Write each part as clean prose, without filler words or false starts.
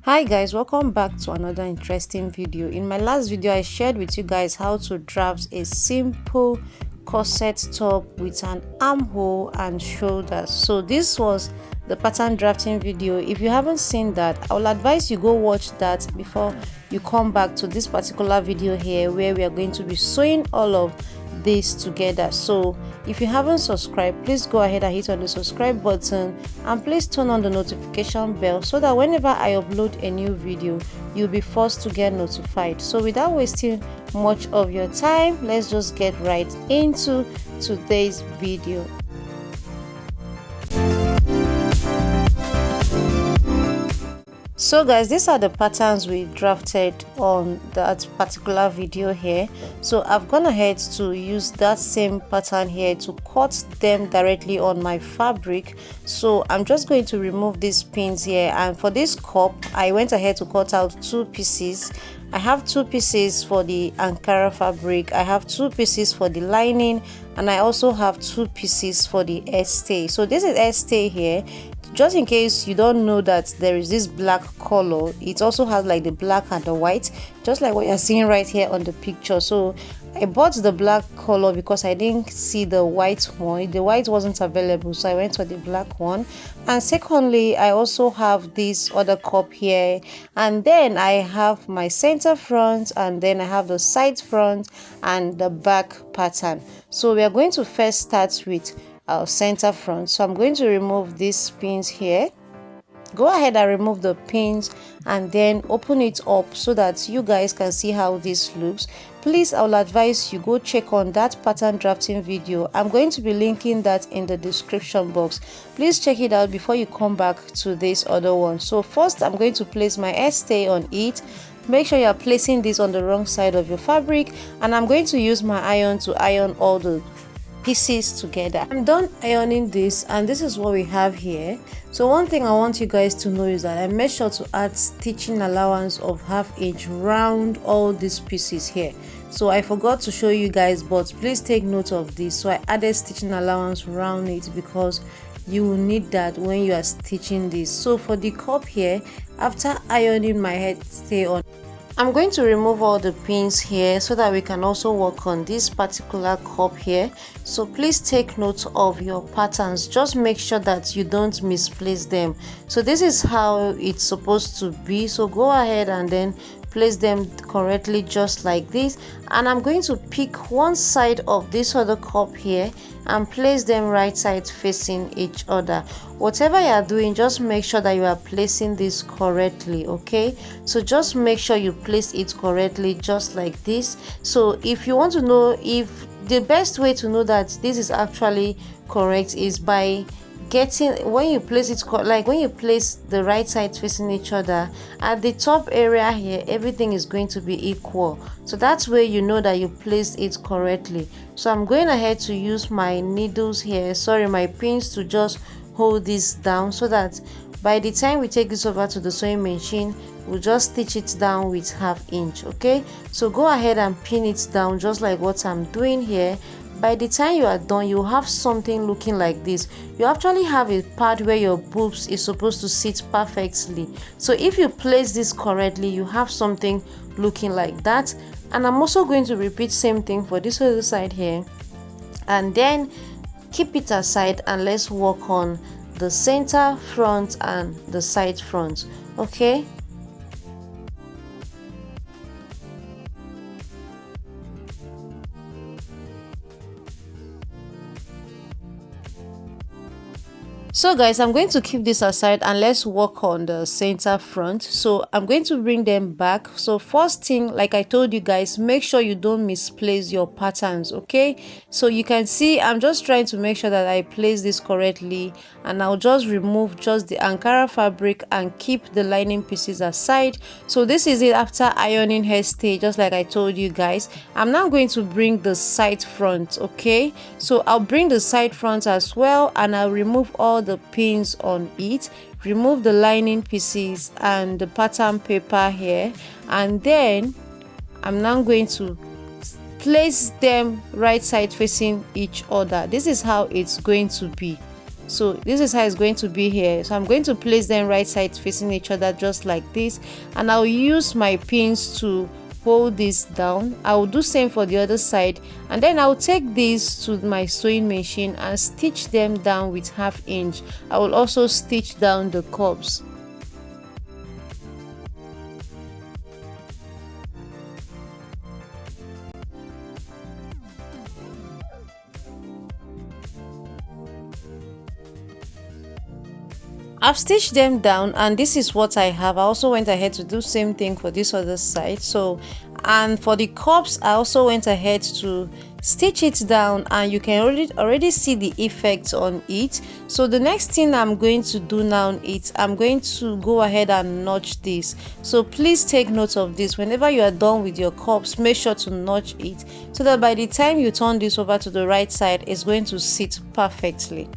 Hi guys, welcome back to another interesting video. In my last video I shared with you guys how to draft a simple corset top with an armhole and shoulders. So this was the pattern drafting video. If you haven't seen that, I will advise you go watch that before you come back to this particular video here, where we are going to be sewing all of this together. So if you haven't subscribed, please go ahead and hit on the subscribe button and please turn on the notification bell so that whenever I upload a new video, you'll be first to get notified. So without wasting much of your time, let's just get right into today's video. So guys, these are the patterns we drafted on that particular video here. So I've gone ahead to use that same pattern here to cut them directly on my fabric. So I'm just going to remove these pins here, and for this cup I went ahead to cut out two pieces. I have two pieces for the Ankara fabric, I have two pieces for the lining, and I also have two pieces for the stay. So this is stay here. Just in case you don't know that there is this black color, it also has like the black and the white, just like what you're seeing right here on the picture. So I bought the black color because I didn't see the white one. The white wasn't available, so I went for the black one. And secondly, I also have this other cup here, and then I have my center front, and then I have the side front and the back pattern. So we are going to first start with our center front. So I'm going to remove these pins here. Go ahead and remove the pins and then open it up so that you guys can see how this looks. Please, I will advise you go check on that pattern drafting video. I'm going to be linking that in the description box. Please check it out before you come back to this other one. So first I'm going to place my stay on it. Make sure you are placing this on the wrong side of your fabric, and I'm going to use my iron to iron all the pieces together. I'm done ironing this, and this is what we have here. So one thing I want you guys to know is that I made sure to add stitching allowance of 1/2 inch round all these pieces here. So I forgot to show you guys, but please take note of this. So I added stitching allowance around it because you will need that when you are stitching this. So for the cup here, after ironing my head stay on, I'm going to remove all the pins here so that we can also work on this particular cup here. So please take note of your patterns. Just make sure that you don't misplace them. So this is how it's supposed to be. So go ahead and then place them correctly just like this, and I'm going to pick one side of this other cup here and place them right side facing each other. Whatever you are doing, just make sure that you are placing this correctly, okay? So just make sure you place it correctly just like this. So if you want to know, if the best way to know that this is actually correct is by getting, when you place it, like when you place the right side facing each other, at the top area here everything is going to be equal. So that's where you know that you placed it correctly. So I'm going ahead to use my needles here, my pins, to just hold this down so that by the time we take this over to the sewing machine, we'll just stitch it down with 1/2 inch. Okay, so go ahead and pin it down just like what I'm doing here. By the time you are done, you have something looking like this. You actually have a part where your boobs is supposed to sit perfectly. So if you place this correctly, you have something looking like that. And I'm also going to repeat same thing for this other side here, and then keep it aside and let's work on the center front and the side front. Okay, so guys, I'm going to keep this aside and let's work on the center front. So I'm going to bring them back. So first thing, like I told you guys, make sure you don't misplace your patterns, okay? So you can see I'm just trying to make sure that I place this correctly, and I'll just remove just the Ankara fabric and keep the lining pieces aside. So this is it after ironing hair stay, just like I told you guys. I'm now going to bring the side front, okay? So I'll bring the side front as well, and I'll remove all the pins on it, remove the lining pieces and the pattern paper here, and then I'm now going to place them right side facing each other. This is how it's going to be. So this is how it's going to be here. So I'm going to place them right sides facing each other just like this, and I'll use my pins to hold this down. I will do same for the other side, and then I'll take these to my sewing machine and stitch them down with 1/2 inch. I will also stitch down the curves. I've stitched them down, and this is what I have. I also went ahead to do same thing for this other side. So, and for the cups, I also went ahead to stitch it down, and you can already see the effect on it. So the next thing I'm going to do now is I'm going to go ahead and notch this. So please take note of this. Whenever you are done with your cups, make sure to notch it so that by the time you turn this over to the right side, it's going to sit perfectly.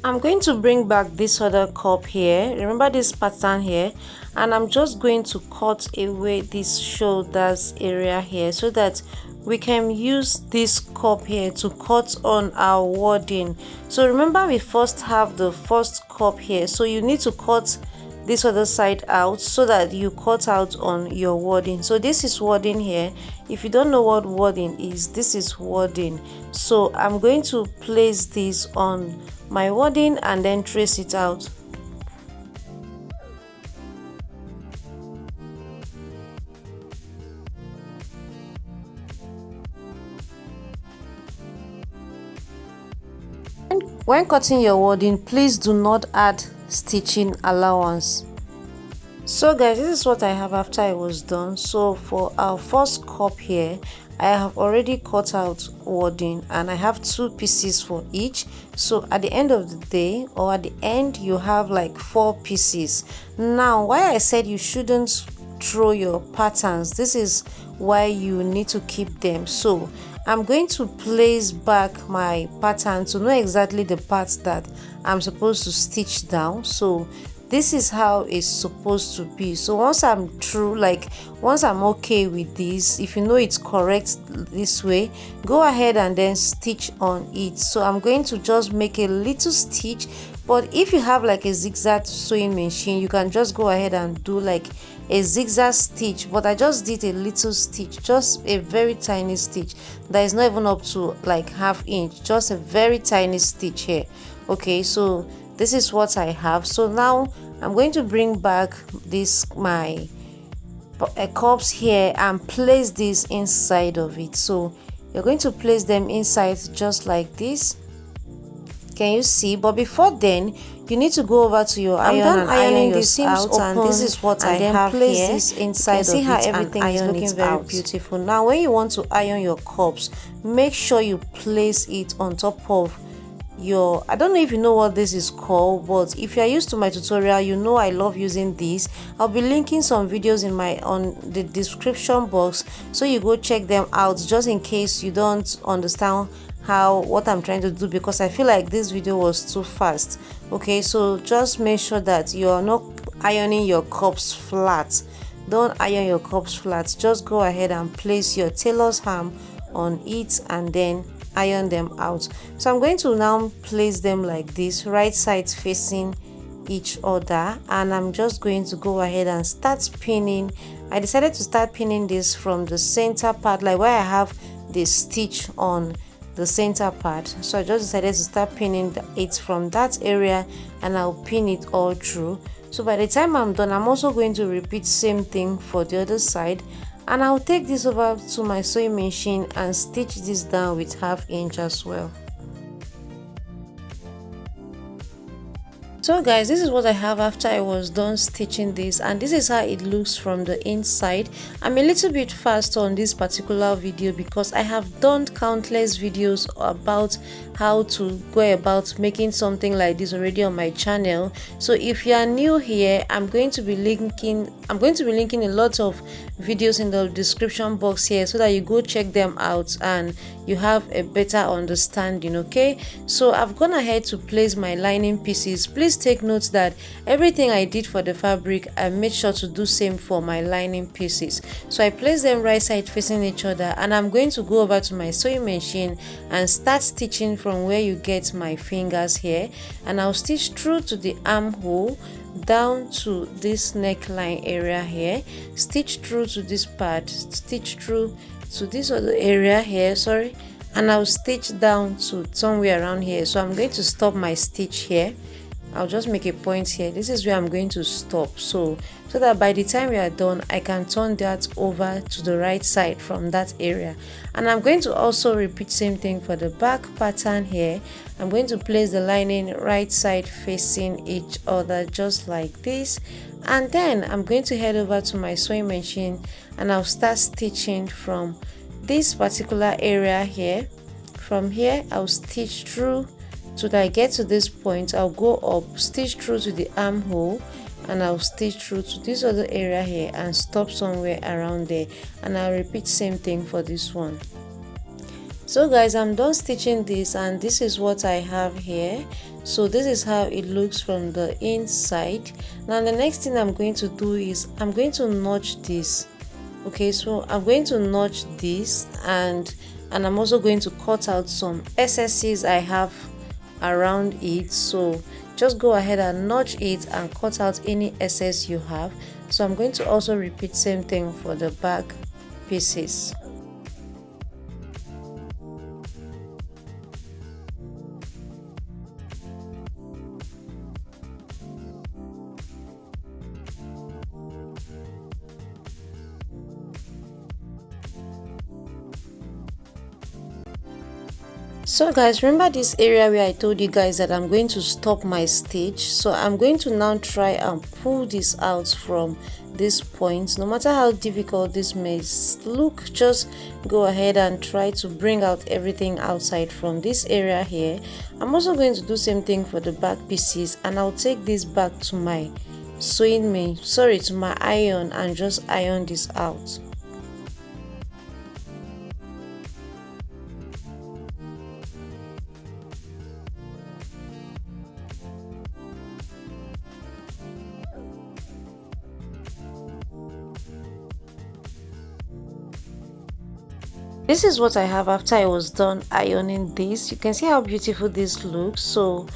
I'm going to bring back this other cup here. Remember this pattern here, and I'm just going to cut away this shoulders area here so that we can use this cup here to cut on our wording. So remember, we first have the first cup here, so you need to cut this other side out so that you cut out on your wording. So this is wording here. If you don't know what wording is, this is wording. So I'm going to place this on my wording and then trace it out. When cutting your wording, please do not add stitching allowance. So guys, this is what I have after I was done. So for our first cup here, I have already cut out wording, and I have 2 pieces for each. So at the end of the day, or at the end, you have like 4 pieces. Now, why I said you shouldn't throw your patterns, this is why you need to keep them. So I'm going to place back my pattern to know exactly the parts that I'm supposed to stitch down. So this is how it's supposed to be. So once I'm through, like once I'm okay with this, if you know it's correct this way, go ahead and then stitch on it. So I'm going to just make a little stitch, but if you have like a zigzag sewing machine, you can just go ahead and do like a zigzag stitch. But I just did a little stitch, just a very tiny stitch that is not even up to like 1/2 inch, just a very tiny stitch here. Okay, so this is what I have. So now I'm going to bring back this my cups here and place this inside of it. So you're going to place them inside just like this. Can you see? But before then, you need to go over to your iron and iron your seams out, and this is what I have place here. This inside of see how everything is looking very beautiful. Now when you want to iron your cups, make sure you place it on top of your, I don't know if you know what this is called, but if you are used to my tutorial, you know I love using this. I'll be linking some videos in my on the description box, so you go check them out just in case you don't understand what I'm trying to do, because I feel like this video was too fast. Okay, so just make sure that you are not ironing your cups flat. Don't iron your cups flat. Just go ahead and place your tailor's arm on it and then iron them out. So I'm going to now place them like this, right sides facing each other, and I'm just going to go ahead and start pinning. I decided to start pinning this from the center part, like where I have the stitch on the center part. So I just decided to start pinning it from that area, and I'll pin it all through. So by the time I'm done, I'm also going to repeat same thing for the other side, and I'll take this over to my sewing machine and stitch this down with 1/2 inch as well. So guys, this is what I have after I was done stitching this, and this is how it looks from the inside. I'm a little bit fast on this particular video because I have done countless videos about how to go about making something like this already on my channel. So if you are new here, I'm going to be linking a lot of videos in the description box here so that you go check them out and you have a better understanding. Okay, so I've gone ahead to place my lining pieces. Please take note that everything I did for the fabric, I made sure to do same for my lining pieces. So I place them right side facing each other, and I'm going to go over to my sewing machine and start stitching from where you get my fingers here, and I'll stitch through to the armhole, down to this neckline area here, stitch through to this part, stitch through to this other area here, sorry, and I'll stitch down to somewhere around here. So I'm going to stop my stitch here. I'll just make a point here. This is where I'm going to stop, so that by the time we are done, I can turn that over to the right side from that area. And I'm going to also repeat same thing for the back pattern here. I'm going to place the lining right side facing each other just like this, and then I'm going to head over to my sewing machine and I'll start stitching from this particular area here. From here I'll stitch through till I get to this point. I'll go up, stitch through to the armhole, and I'll stitch through to this other area here and stop somewhere around there, and I'll repeat same thing for this one. So guys, I'm done stitching this, and this is what I have here. So this is how it looks from the inside. Now the next thing I'm going to do is I'm going to notch this. Okay, so I'm going to notch this, and I'm also going to cut out some excesses I have around it. So just go ahead and notch it and cut out any excess you have. So I'm going to also repeat same thing for the back pieces. So guys, remember this area where I told you guys that I'm going to stop my stitch? So I'm going to now try and pull this out from this point. No matter how difficult this may look, just go ahead and try to bring out everything outside from this area here. I'm also going to do same thing for the back pieces, and I'll take this back to my to my iron and just iron this out. This is what I have after I was done ironing this. You can see how beautiful this looks. So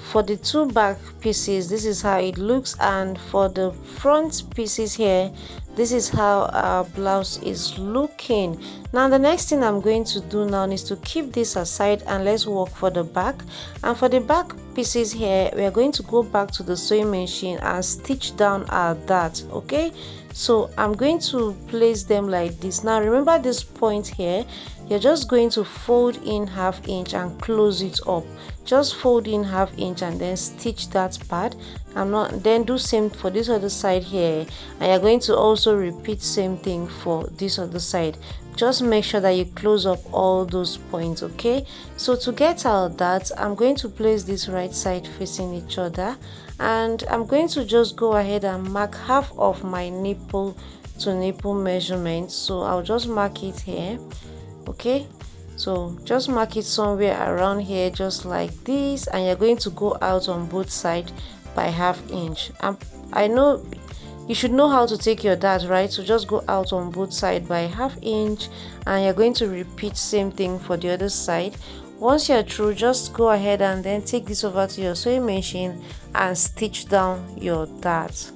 for the two back pieces, this is how it looks, and for the front pieces here, this is how our blouse is looking. Now the next thing I'm going to do now is to keep this aside, and let's work for the back. And for the back pieces here, we are going to go back to the sewing machine and stitch down our dart. Okay, so I'm going to place them like this. Now remember this point here, you're just going to fold in ½ inch and close it up. Just fold in ½ inch and then stitch that part. Then do same for this other side here, and you're going to also repeat same thing for this other side. Just make sure that you close up all those points. Okay, so to get out that, I'm going to place this right side facing each other, and I'm going to just go ahead and mark half of my nipple to nipple measurement. So I'll just mark it here. Okay, so just mark it somewhere around here just like this, and you're going to go out on both sides by ½ inch. I know you should know how to take your dart, right? So just go out on both sides by ½ inch, and you're going to repeat same thing for the other side. Once you're through, just go ahead and then take this over to your sewing machine and stitch down your dart.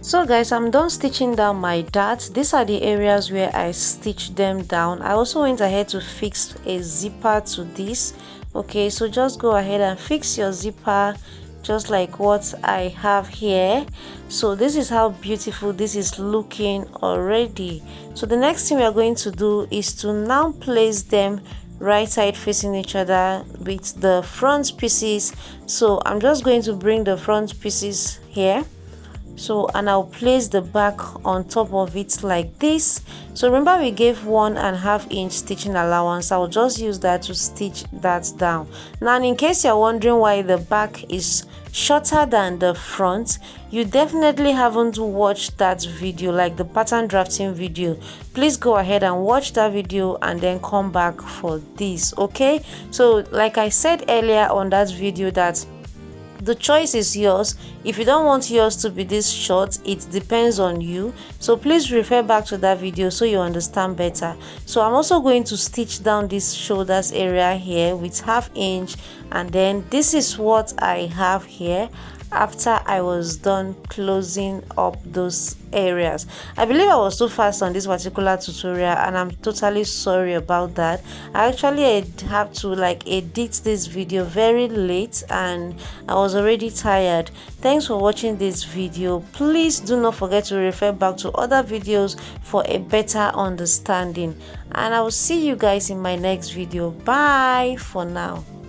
So guys, I'm done stitching down my darts. These are the areas where I stitched them down. I also went ahead to fix a zipper to this. Okay, so just go ahead and fix your zipper just like what I have here. So this is how beautiful this is looking already. So the next thing we are going to do is to now place them right side facing each other with the front pieces. So I'm just going to bring the front pieces here. So, and I'll place the back on top of it like this. So remember we gave 1.5 inch stitching allowance. I'll just use that to stitch that down. Now, in case you're wondering why the back is shorter than the front, you definitely haven't watched that video, like the pattern drafting video. Please go ahead and watch that video and then come back for this. Okay, so like I said earlier on that video, that the choice is yours. If you don't want yours to be this short, it depends on you. So please refer back to that video so you understand better. So I'm also going to stitch down this shoulders area here with 1/2 inch, and then this is what I have here after I was done closing up those areas. I believe I was too fast on this particular tutorial, and I'm totally sorry about that. I actually have to like edit this video very late and I was already tired. Thanks for watching this video. Please do not forget to refer back to other videos for a better understanding, and I will see you guys in my next video. Bye for now.